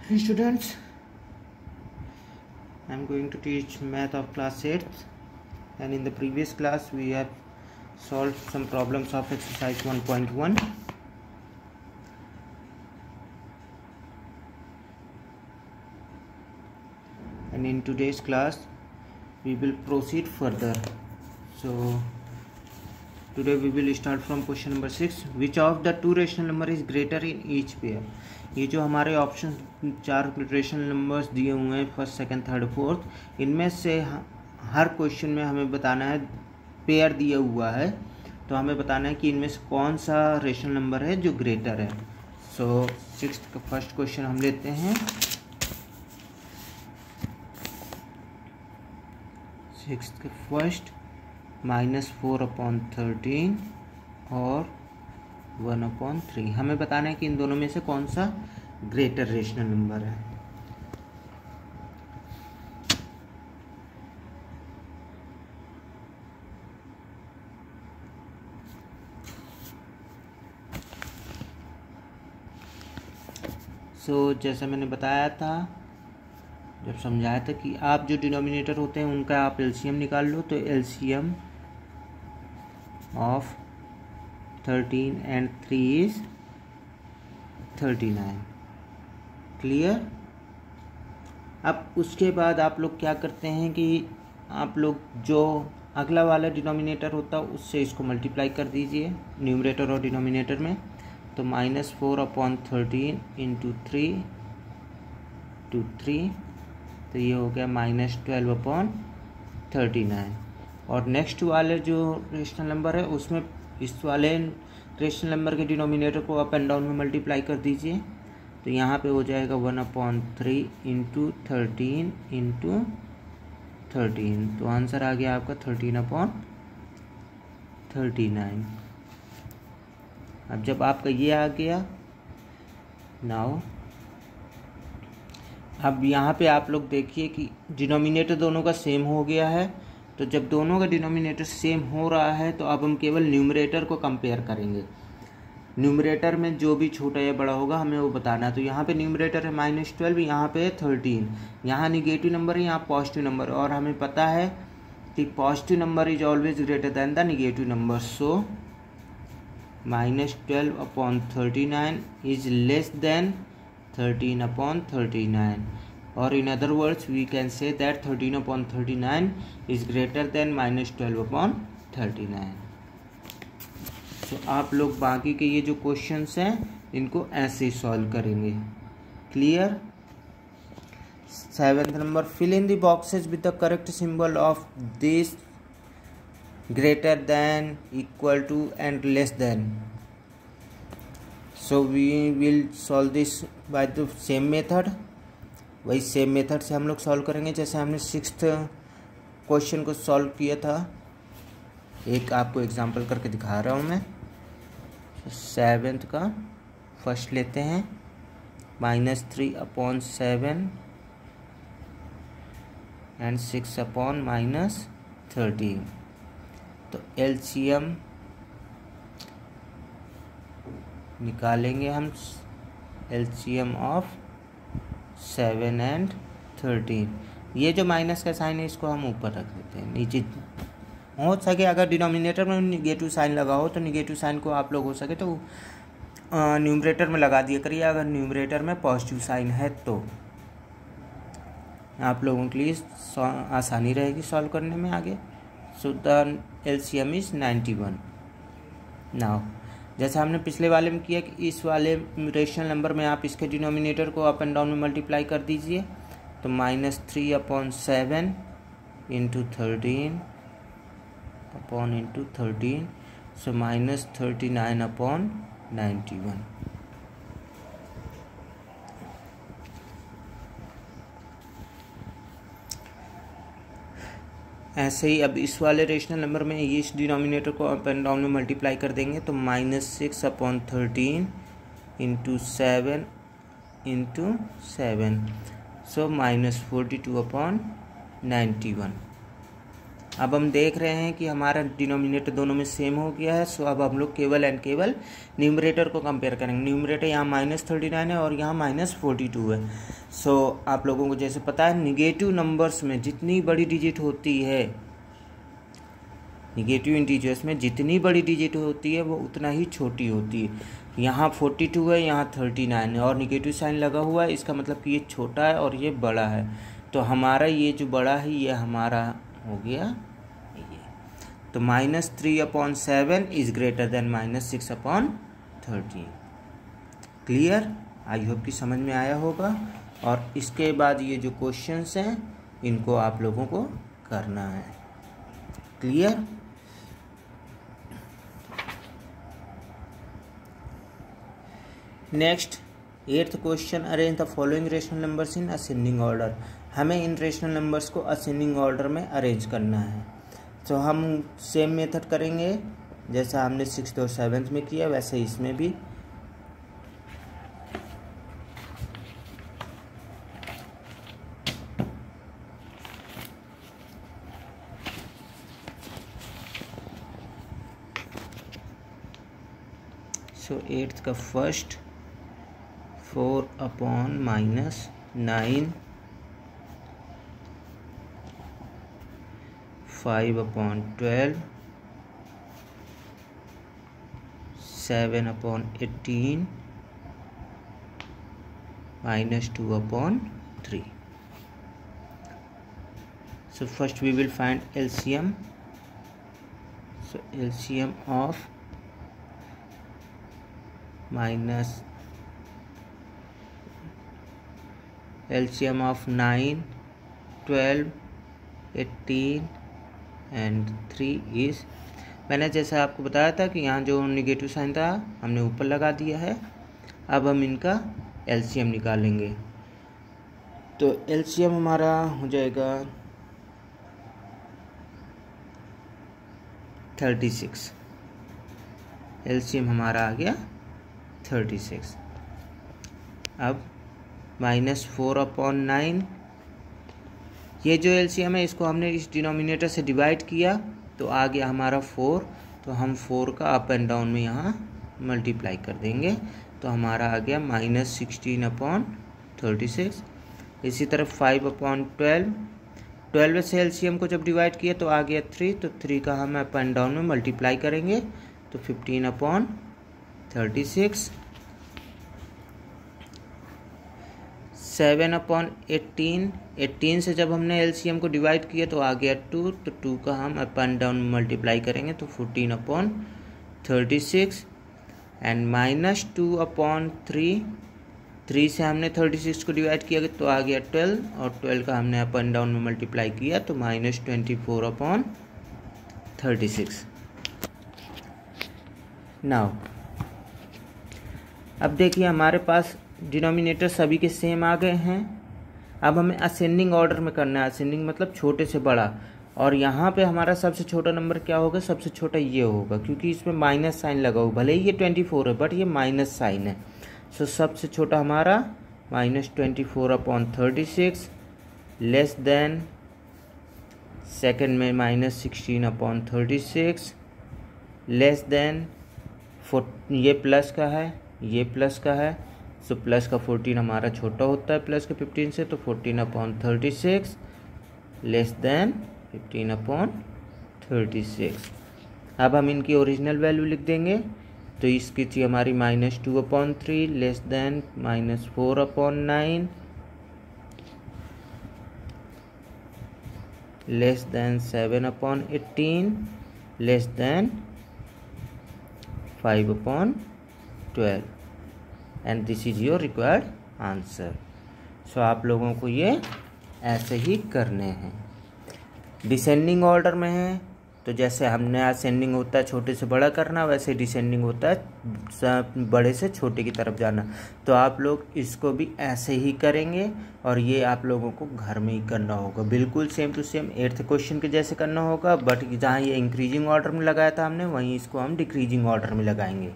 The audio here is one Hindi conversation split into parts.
Hey students, I am going to teach math of class 8th, and in the previous class we have solved some problems of exercise 1.1. And in today's class we will proceed further. So today we will start from question number 6. Which of the two rational number is greater in each pair? ये जो हमारे ऑप्शन 4 रेशनल नंबर्स दिए हुए हैं, फर्स्ट, सेकंड, थर्ड, फोर्थ, इनमें से हर क्वेश्चन में हमें बताना है, पेयर दिया हुआ है तो हमें बताना है कि इनमें से कौन सा रेशनल नंबर है जो ग्रेटर है. सो सिक्स्थ का फर्स्ट क्वेश्चन हम लेते हैं. सिक्स्थ का फर्स्ट -4/13 और 1/3. हमें बताना है कि इन दोनों में से कौन सा ग्रेटर रेशनल नंबर है. जैसा मैंने बताया था, जब समझाया था कि आप जो डिनोमिनेटर होते हैं उनका आप एलसीएम निकाल लो, तो LCM of 13 and 3 is 39. Clear. अब उसके बाद आप लोग क्या करते हैं कि आप लोग जो अगला वाला डिनोमिनेटर होता है उससे इसको मल्टीप्लाई कर दीजिए न्यूमरेटर और डिनोमिनेटर में. तो -4/13 इंटू 3 टू 3, तो ये हो गया -12/39. और नेक्स्ट वाले जो रेशनल नंबर है उसमें इस वाले रेशनल नंबर के डिनोमिनेटर को अप एंड डाउन में मल्टीप्लाई कर दीजिए. तो यहाँ पे हो जाएगा 1/3 इंटू 13 इंटू 13. तो आंसर आ गया आपका 13/39. अब जब आपका ये आ गया, नाउ अब यहाँ पे आप लोग देखिए कि डिनोमिनेटर दोनों का सेम हो गया है. तो जब दोनों का डिनोमिनेटर सेम हो रहा है तो अब हम केवल न्यूमरेटर को कंपेयर करेंगे. न्यूमरेटर में जो भी छोटा या बड़ा होगा हमें वो बताना है. तो यहाँ पे न्यूमरेटर है -12, यहाँ पे 13. यहाँ निगेटिव नंबर है, यहाँ पॉजिटिव नंबर, और हमें पता है कि positive number is always greater than the negative number. So -12/39 is less than 13/39. or in other words we can say that 13/39 is greater than -12/39. तो आप लोग बाकी के ये जो क्वेश्चंस हैं इनको ऐसे ही सॉल्व करेंगे. Clear. 7th number, fill in the boxes with the correct symbol of this greater than, equal to and less than. So we will solve this by the same method. वही सेम मेथड से हम लोग सॉल्व करेंगे जैसे हमने 6th क्वेश्चन को सॉल्व किया था. एक आपको एग्जांपल करके दिखा रहा हूँ मैं. 7th का फर्स्ट लेते हैं, -3/7 एंड 6/-13. तो एलसीएम निकालेंगे हम. LCM of 7 and 13. ये जो माइनस का साइन है इसको हम ऊपर रख देते हैं. नीचे हो सके अगर डिनोमिनेटर में निगेटिव साइन लगा हो तो निगेटिव साइन को आप लोग हो सके तो न्यूमरेटर में लगा दिया करिए, अगर न्यूमरेटर में पॉजिटिव साइन है तो आप लोगों के लिए आसानी रहेगी सॉल्व करने में आगे. So the LCM is 91. Now जैसे हमने पिछले वाले में किया कि इस वाले रेशनल नंबर में आप इसके डिनोमिनेटर को अप एंड डाउन में मल्टीप्लाई कर दीजिए. तो -3/7 इंटू 13 इंटू 13, सो -39/91. ऐसे ही अब इस वाले रेशनल नंबर में ये इस डिनोमिनेटर को अप एंड डाउन में मल्टीप्लाई कर देंगे. तो -6/13 इंटू 7 इंटू 7, सो -42/91. अब हम देख रहे हैं कि हमारा डिनोमिनेटर दोनों में सेम हो गया है। सो अब हम लोग केवल एंड केवल न्यूमरेटर को कंपेयर करेंगे। न्यूमरेटर यहाँ -39 है और यहाँ -42 है। सो आप लोगों को जैसे पता है निगेटिव नंबर्स में जितनी बड़ी डिजिट होती है, निगेटिव इंटीजर्स में जितनी बड़ी डिजिट होती है वो उतना ही छोटी होती है। यहाँ 42 है, यहाँ 39 है और निगेटिव साइन लगा हुआ है, इसका मतलब कि ये छोटा है और ये बड़ा है। तो हमारा ये जो बड़ा है ये हमारा हो गया ये। तो -3/7 is greater than -6/13। Clear? I hope कि समझ में आया होगा। और इसके बाद ये जो क्वेश्चंस हैं इनको आप लोगों को करना है। Clear? Next 8th question, arrange the following rational numbers in ascending order. हमें इन रेशनल नंबर्स को असेंडिंग ऑर्डर में अरेंज करना है। तो हम सेम मेथड करेंगे जैसा हमने 6th और 7th में किया, वैसे इसमें भी। सो 8th का first 4/-9, 5/12, 7/18, -2/3. So first we will find LCM. So LCM of LCM of 9, 12, 18 and 3 is, मैंने जैसा आपको बताया था कि यहाँ जो निगेटिव साइन था हमने ऊपर लगा दिया है। अब हम इनका LCM निकालेंगे। तो LCM हमारा हो जाएगा 36। LCM हमारा आ गया 36। अब -4/9, ये जो LCM है इसको हमने इस डिनोमिनेटर से डिवाइड किया तो आ गया हमारा 4। तो हम 4 का अप एंड डाउन में यहाँ मल्टीप्लाई कर देंगे तो हमारा आ गया -16/36। इसी तरह 5/12, 12 से LCM को जब डिवाइड किया तो आ गया 3। तो 3 का हम अप एंड डाउन में मल्टीप्लाई करेंगे तो 15/36। 7/18, 18 से जब हमने LCM को डिवाइड किया तो आ गया 2। तो 2 का हम अप एंड डाउन मल्टीप्लाई करेंगे तो 14/36 एंड -2/3, 3 से हमने 36 को डिवाइड किया तो आ गया 12 और 12 का हमने अप एंड डाउन में मल्टीप्लाई किया तो -24/36। नाउ अब देखिए हमारे पास डिनोमिनेटर सभी के सेम आ गए हैं। अब हमें असेंडिंग ऑर्डर में करना है। असेंडिंग मतलब छोटे से बड़ा। और यहाँ पे हमारा सबसे छोटा नंबर क्या होगा? सबसे छोटा ये होगा क्योंकि इसमें माइनस साइन लगा हुआ। भले ही ये 24 है बट ये माइनस साइन है। सो सबसे छोटा हमारा -24/36 लेस देन, सेकेंड में -16/36 लेस देन, ये प्लस का है, ये प्लस का है। सो प्लस का 14 हमारा छोटा होता है प्लस के 15 से, तो 14/36 लेस देन 15/36। अब हम इनकी ओरिजिनल वैल्यू लिख देंगे। तो इसकी थी हमारी -2/3 less than -4/9 less than 7/18 less than 5/12 and this is your required answer. So आप लोगों को ये ऐसे ही करने हैं। डिसेंडिंग ऑर्डर में है तो जैसे हमने असेंडिंग होता है छोटे से बड़ा करना, वैसे डिसेंडिंग होता है बड़े से छोटे की तरफ जाना। तो आप लोग इसको भी ऐसे ही करेंगे और ये आप लोगों को घर में ही करना होगा, बिल्कुल same to same 8th question के जैसे करना होगा। बट जहाँ ये इंक्रीजिंग ऑर्डर में लगाया था हमने, वहीं इसको हम डिक्रीजिंग ऑर्डर में लगाएंगे।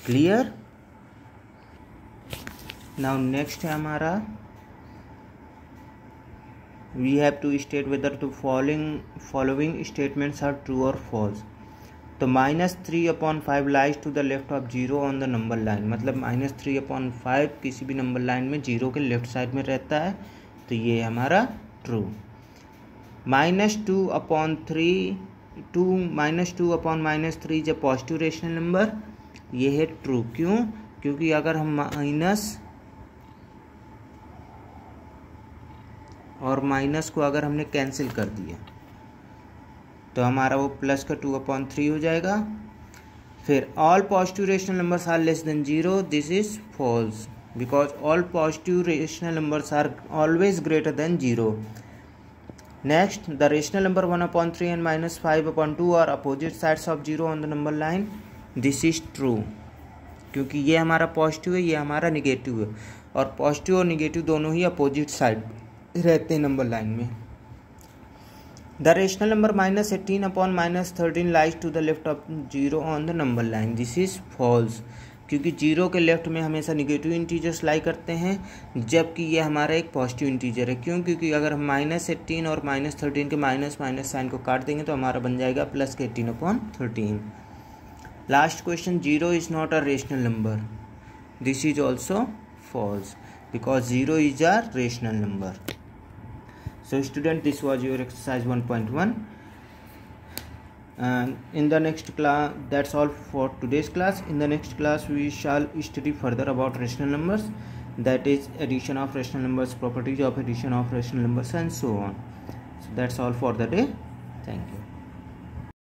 क्लियर? नाउ नेक्स्ट है हमारा we have to state whether the following statements are true or false. तो -3/5 lies to the left of 0 on the number line, मतलब -3/5 किसी भी नंबर लाइन में 0 के लेफ्ट साइड में रहता है, तो ये हमारा ट्रू. -2/-3 जब पॉजिटिव रेशनल नंबर, ये है ट्रू. क्यों? क्योंकि अगर हम माइनस को अगर हमने कैंसिल कर दिया तो हमारा वो प्लस का 2/3 हो जाएगा. फिर all positive rational numbers are less than 0, this is false because all positive rational numbers are always greater than 0. Next, the rational number 1/3 and -5/2 are opposite sides of 0 on the number line, this is true. क्योंकि ये हमारा पॉजिटिव है, ये हमारा निगेटिव है, और पॉजिटिव और निगेटिव दोनों ही अपोजिट साइड रहते हैं नंबर लाइन में. The rational number -18/-13 lies to the left of 0 on the number line, this is false. क्योंकि 0 के लेफ्ट में हमेशा निगेटिव इंटीजर्स लाई करते हैं, जबकि ये हमारा एक पॉजिटिव इंटीजर है. क्यों? क्योंकि अगर हम -18 और -13 के माइनस साइन को काट देंगे तो हमारा बन जाएगा प्लस के 18/13. Last question, 0 is not a rational number, this is also false because 0 is a rational number. So student, this was your exercise 1.1, and in the next class, that's all for today's class. In the next class we shall study further about rational numbers, that is addition of rational numbers, properties of addition of rational numbers, and so on. So that's all for the day. Thank you.